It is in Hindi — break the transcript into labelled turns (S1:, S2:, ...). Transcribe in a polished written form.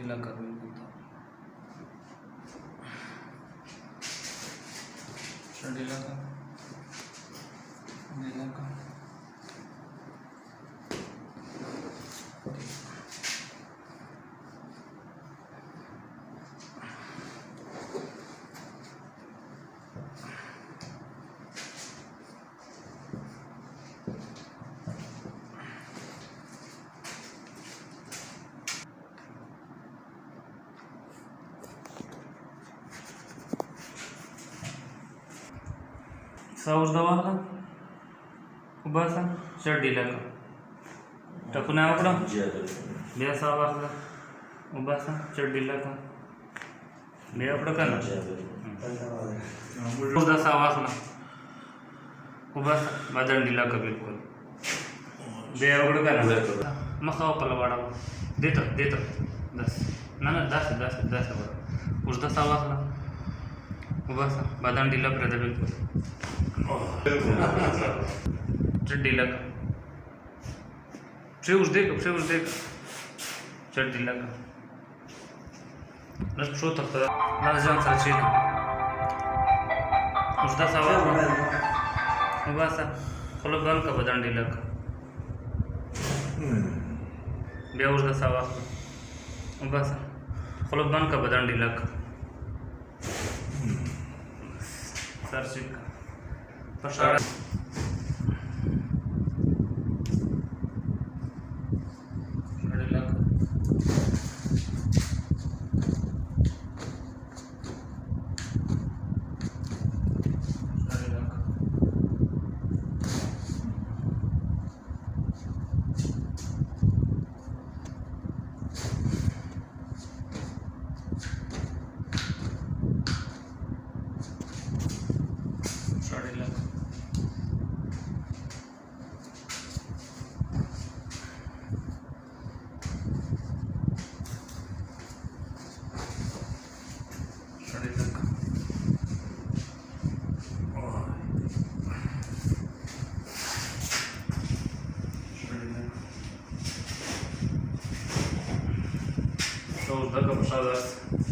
S1: इलाका बिल्कुल था। शड इलाका इलाका साऊस दवाखा उभासा शड इलाका टकुना आकडा बे सावाखला उभासा शड इलाका बे आपड़ा कना उर्दा सावाखला उभासा बादंड इलाका बिल्कुल बे आपड़ा कना मखाव पलवाड़ा देता देता 10 ना 10 उर्दा सावाखला उभासा बादंड इलाका बिल्कुल चड्डी लगा प्रेउस देख चड्डी लगा नष्ट शो तक राजन सचिन उसदा सवाल उबासा खलबन का बदंडी लगा बेउस दा सवाल उबासा खलबन का बदंडी लगा सरसिक पशाड़ा Что, да, как